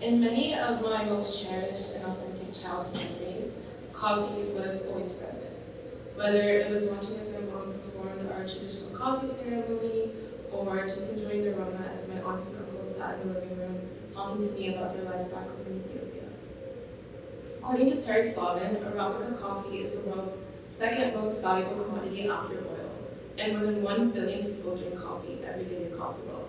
In many of my most cherished and authentic childhood memories, coffee was always present. Whether it was watching as my mom performed our traditional coffee ceremony, or just enjoying the aroma as my aunts and uncles sat in the living room talking to me about their lives back home in Ethiopia. According to Terry Spelman, Arabica coffee is the world's second most valuable commodity after oil, and more than 1 billion people drink coffee every day across the world.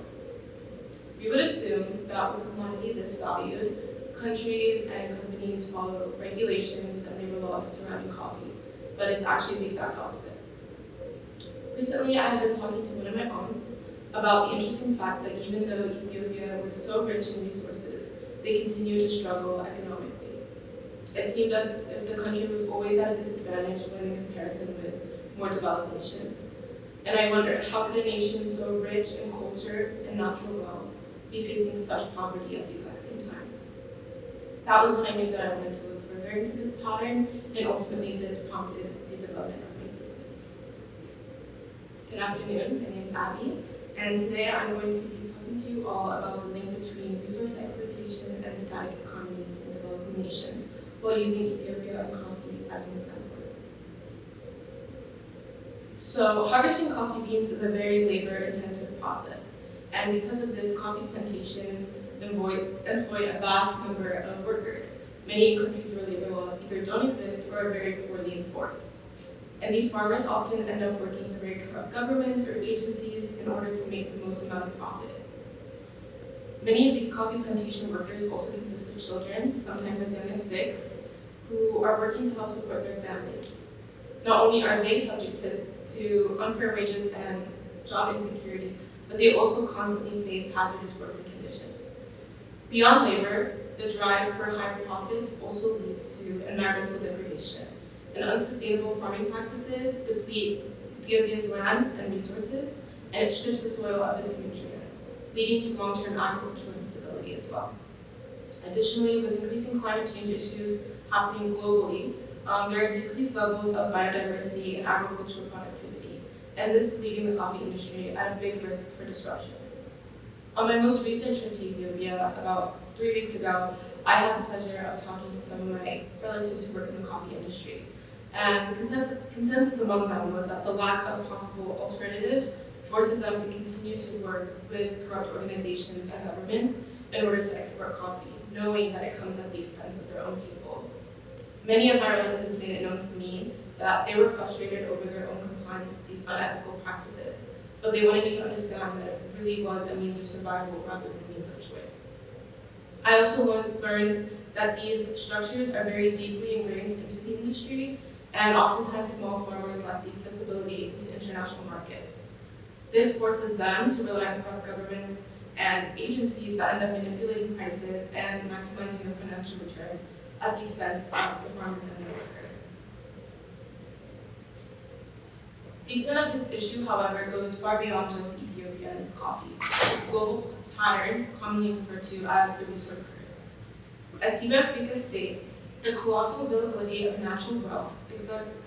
We would assume that with a commodity this valued, countries and companies follow regulations and labor laws surrounding coffee, but it's actually the exact opposite. Recently, I had been talking to one of my aunts about the interesting fact that even though Ethiopia was so rich in resources, they continue to struggle economically. It seemed as if the country was always at a disadvantage when in comparison with more developed nations. And I wondered, how could a nation so rich in culture and natural wealth be facing such poverty at the exact same time? That was when I knew that I wanted to look further into this pattern, and ultimately this prompted the development of my thesis. Good afternoon, my name is Abby, and today I'm going to be talking to you all about the link between resource exploitation and static economies in developing nations, while using Ethiopia and coffee as an example. So harvesting coffee beans is a very labor-intensive process, and because of this, coffee plantations employ a vast number of workers, many countries where labor laws either don't exist or are very poorly enforced. And these farmers often end up working for very corrupt governments or agencies in order to make the most amount of profit. Many of these coffee plantation workers also consist of children, sometimes as young as 6, who are working to help support their families. Not only are they subject to unfair wages and job insecurity, but they also constantly face hazardous working conditions. Beyond labor, the drive for higher profits also leads to environmental degradation, and unsustainable farming practices deplete Ethiopia's land and resources, and it strips the soil of its nutrients, leading to long-term agricultural instability as well. Additionally, with increasing climate change issues happening globally, there are decreased levels of biodiversity and agricultural productivity, and this is leaving the coffee industry at a big risk for disruption. On my most recent trip to Ethiopia, about 3 weeks ago, I had the pleasure of talking to some of my relatives who work in the coffee industry. And the consensus among them was that the lack of possible alternatives forces them to continue to work with corrupt organizations and governments in order to export coffee, knowing that it comes at the expense of their own people. Many of my relatives made it known to me that they were frustrated over their own compliance with these unethical practices, but they wanted me to understand that it really was a means of survival rather than a means of choice. I also learned that these structures are very deeply ingrained into the industry, and oftentimes small farmers lack the accessibility to international markets. This forces them to rely on corrupt governments and agencies that end up manipulating prices and maximizing their financial returns at the expense of the farmers and their workers. The extent of this issue, however, goes far beyond just Ethiopia and its coffee. It's a global pattern commonly referred to as the resource curse. As Tiba Africa state, the colossal availability of natural wealth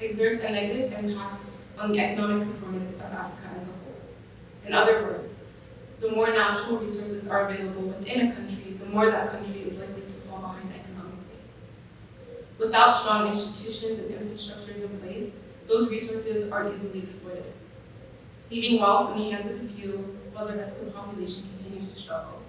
exerts a negative impact on the economic performance of Africa as a whole. In other words, the more natural resources are available within a country, the more that country is likely to fall behind economically. Without strong institutions and infrastructures in place, those resources are easily exploited, leaving wealth in the hands of a few while the rest of the population continues to struggle.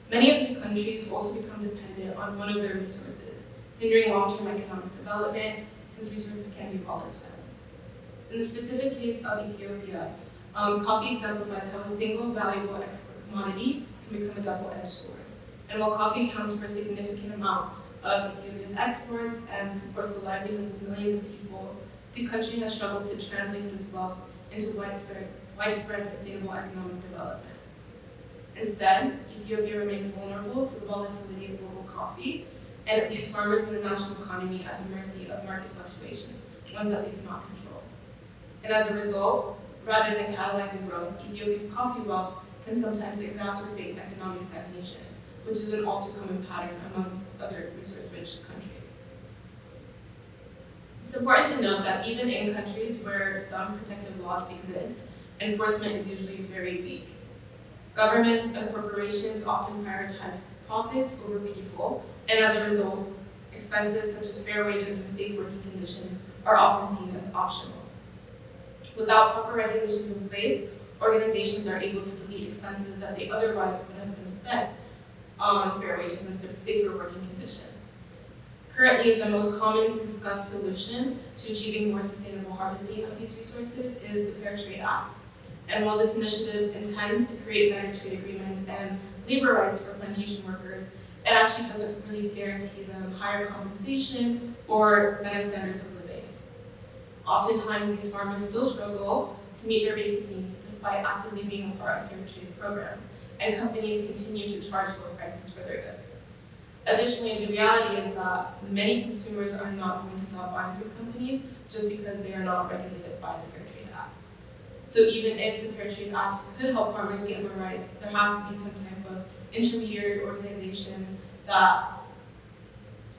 Many of these countries also become dependent on one of their resources, hindering long-term economic development since resources can be volatile. In the specific case of Ethiopia, coffee exemplifies how a single valuable export commodity can become a double-edged sword. And while coffee accounts for a significant amount of Ethiopia's exports and supports the livelihoods of millions of people, the country has struggled to translate this wealth into widespread sustainable economic development. Instead, Ethiopia remains vulnerable to the volatility of global coffee, and it leaves farmers in the national economy at the mercy of market fluctuations, ones that they cannot control. And as a result, rather than catalyzing growth, Ethiopia's coffee wealth can sometimes exacerbate economic stagnation, which is an all too common pattern amongst other resource-rich countries. It's important to note that even in countries where some protective laws exist, enforcement is usually very weak. Governments and corporations often prioritize profits over people, and as a result, expenses such as fair wages and safe working conditions are often seen as optional. Without proper regulations in place, organizations are able to delete expenses that they otherwise would have been spent on fair wages and safer working conditions. Currently, the most common discussed solution to achieving more sustainable harvesting of these resources is the Fair Trade Act. And while this initiative intends to create better trade agreements and labor rights for plantation workers, it actually doesn't really guarantee them higher compensation or better standards of living. Oftentimes, these farmers still struggle to meet their basic needs despite actively being a part of fair trade programs, and companies continue to charge low prices for their goods. Additionally, the reality is that many consumers are not going to stop buying from companies just because they are not regulated by the Fair Trade Act. So even if the Fair Trade Act could help farmers get more rights, there has to be some type of intermediary organization that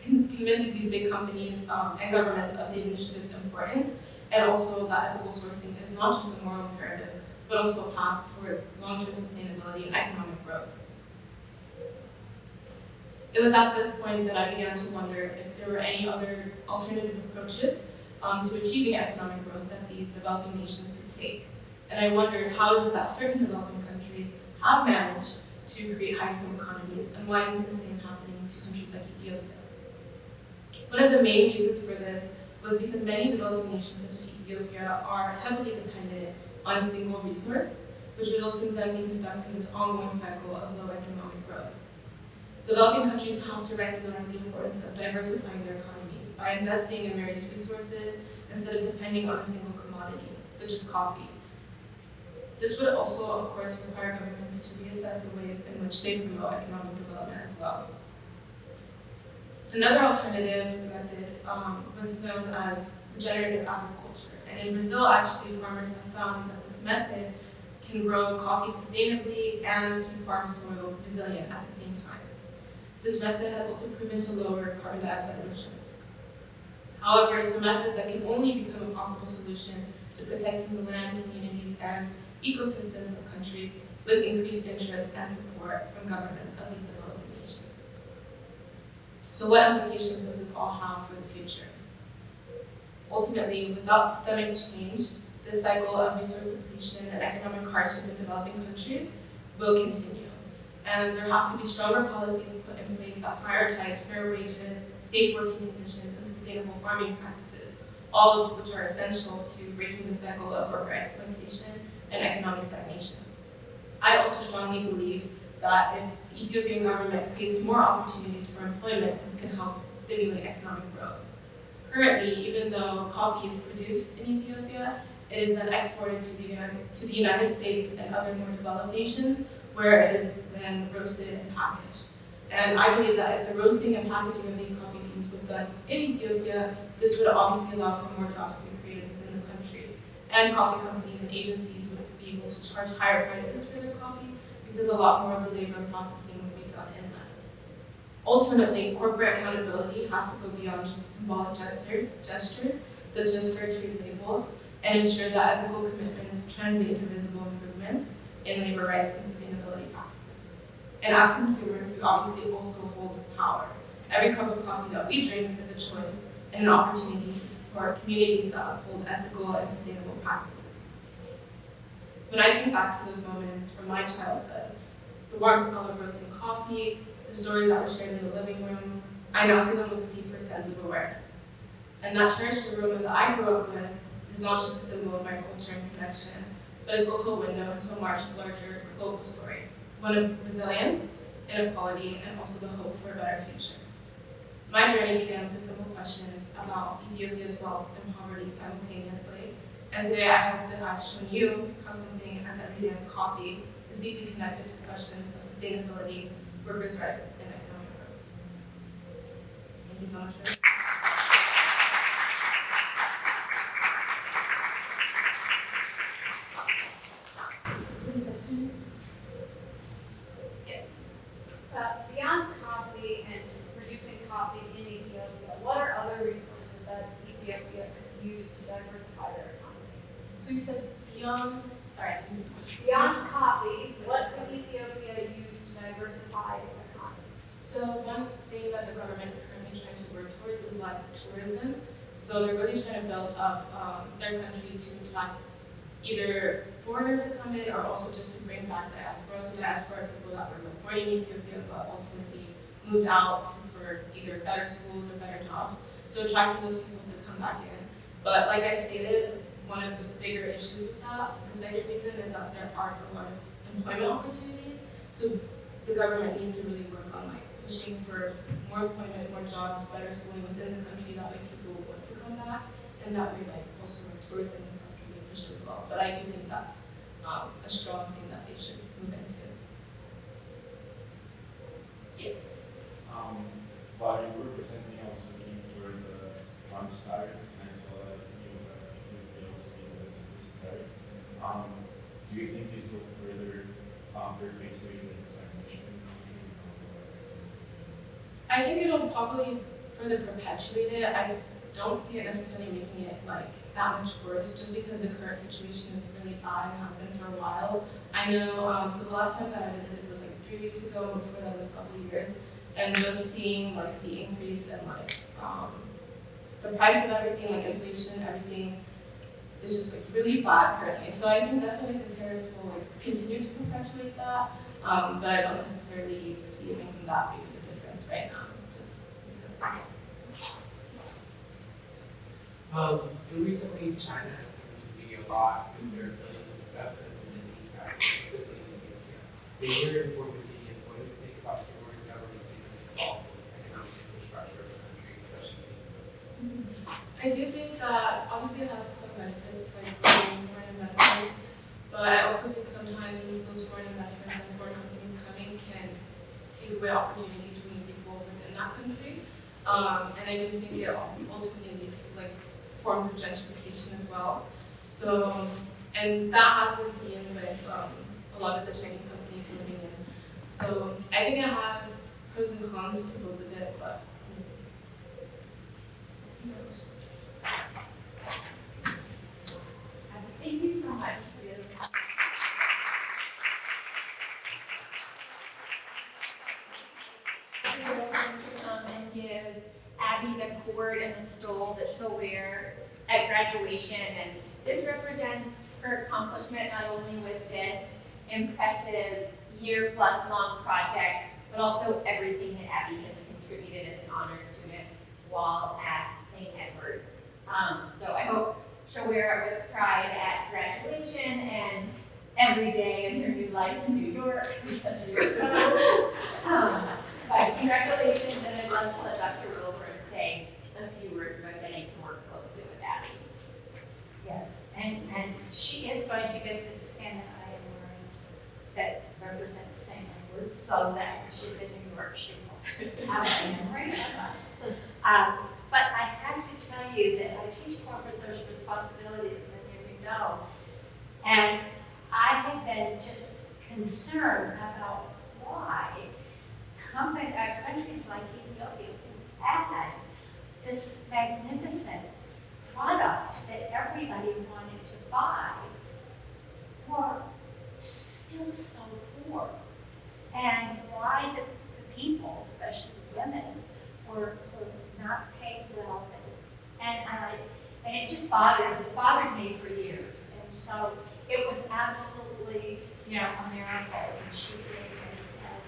convinces these big companies and governments of the initiative's importance, and also that ethical sourcing is not just a moral imperative, but also a path towards long-term sustainability and economic growth. It was at this point that I began to wonder if there were any other alternative approaches to achieving economic growth that these developing nations could take. And I wondered, how is it that certain developing countries have managed to create high-income economies, and why isn't the same happening to countries like Ethiopia? One of the main reasons for this was because many developing nations such as Ethiopia are heavily dependent on a single resource, which results in them being stuck in this ongoing cycle of low economic growth. Developing countries have to recognize the importance of diversifying their economies by investing in various resources instead of depending on a single commodity, such as coffee. This would also, of course, require governments to reassess the ways in which they promote economic development as well. Another alternative method was known as regenerative agriculture. And in Brazil, actually, farmers have found that this method can grow coffee sustainably and keep farm soil resilient at the same time. This method has also proven to lower carbon dioxide emissions. However, it's a method that can only become a possible solution to protecting the land, communities, and ecosystems of countries with increased interest and support from governments of these developing nations. So what implications does this all have for the future? Ultimately, without systemic change, this cycle of resource depletion and economic hardship in developing countries will continue. And there have to be stronger policies put in place that prioritize fair wages, safe working conditions, and sustainable farming practices, all of which are essential to breaking the cycle of worker exploitation and economic stagnation. I also strongly believe that if the Ethiopian government creates more opportunities for employment, this can help stimulate economic growth. Currently, even though coffee is produced in Ethiopia, it is then exported to the United States and other more developed nations, where it is then roasted and packaged. And I believe that if the roasting and packaging of these coffee beans was done in Ethiopia, this would obviously allow for more jobs to be created within the country. And coffee companies and agencies would be able to charge higher prices for their coffee because a lot more of the labor and processing would be done inland. Ultimately, corporate accountability has to go beyond just symbolic gestures, such as fair trade labels, and ensure that ethical commitments translate into visible improvements in labor rights and sustainability practices. And as consumers, we obviously also hold power. Every cup of coffee that we drink is a choice and an opportunity to support communities that uphold ethical and sustainable practices. When I think back to those moments from my childhood, the warm smell of roasting coffee, the stories that were shared in the living room, I now see them with a deeper sense of awareness. And that cherished aroma that I grew up with is not just a symbol of my culture and connection, but it's also a window into a much larger global story, one of resilience, inequality, and also the hope for a better future. My journey began with a simple question about Ethiopia's wealth and poverty simultaneously, and today I hope that I've shown you how something as everyday as coffee is deeply connected to questions of sustainability, workers' rights, and economic growth. Thank you so much. Beyond coffee and producing coffee in Ethiopia, what are other resources that Ethiopia could use to diversify their economy? So you said beyond Beyond coffee, what could Ethiopia So they're really trying to build up their country to attract either foreigners to come in or also just to bring back diaspora. So diaspora are people that were born in Ethiopia but ultimately moved out for either better schools or better jobs. So attracting those people to come back in. But like I stated, one of the bigger issues with that, the second reason is that there aren't a lot of employment opportunities. So the government needs to really work on pushing for more employment, more jobs, better schooling within the country. That way people want to come back, and that way also tourism and stuff can be pushed as well. But I do think that's a strong thing that they should move into. Yes. While you were presenting, I was looking toward the Trump status, and I saw that you oversee the diversity. Do you think this will further perpetuate the stagnation in the country? I think it'll probably further perpetuate it. I don't see it necessarily making it that much worse, just because the current situation is really bad and has been for a while. I know, so the last time that I visited was 3 weeks ago, before that was a couple of years, and just seeing the increase in the price of everything, inflation, everything is just really bad currently. So I think definitely the tariffs will continue to perpetuate that, but I don't necessarily see it making that big of a difference right now, just because. So recently, China has come to be a lot with their billions of investment in these guys, specifically in Ethiopia. They hear informative media. What do you think about the foreign government being involved in the economic infrastructure of the country, especially in Ethiopia? I do think that obviously it has some benefits, foreign investments, but I also think sometimes those foreign investments and foreign companies coming can take away opportunities from the people within that country. And I do think it ultimately leads to forms of gentrification as well. So, and that has been seen with a lot of the Chinese companies moving in. So I think it has pros and cons to both of it, but thank you so much. And give Abby the cord and the stole that she'll wear at graduation. And this represents her accomplishment not only with this impressive year-plus long project, but also everything that Abby has contributed as an honors student while at St. Edward's. So I hope she'll wear it with pride at graduation and every day in her new life in New York because of your but congratulations, and I'd love to let Dr. Wilburn say a few words about getting to work closely with Abby. Yes, and she is going to get this pin that I am wearing that represents St. Edward's, so that when she's in New York, she will have a memory of us. But I have to tell you that I teach corporate social responsibility, as many of you know, and I have been just concerned about why countries like Ethiopia who had this magnificent product that everybody wanted to buy were still so poor, and why the people, especially the women, were not paid well, and it just bothered me for years, and so it was absolutely a miracle when she came and said,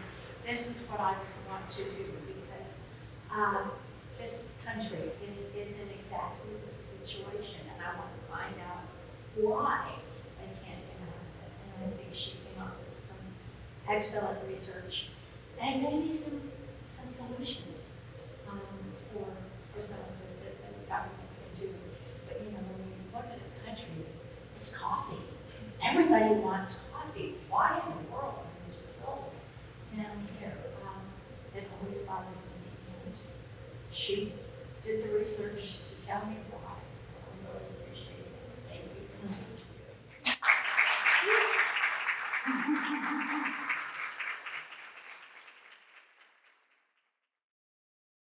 this is what I want to do, because this country is in exactly this situation, and I want to find out why they can't get out of it. And I think she came up with some excellent research and maybe some solutions for some of this that the government can do. But when you look at the country, it's coffee. Everybody wants coffee. Why in the world are you still down here? It always bothered me, and she did the research to tell me why. So I really appreciate it. Thank you.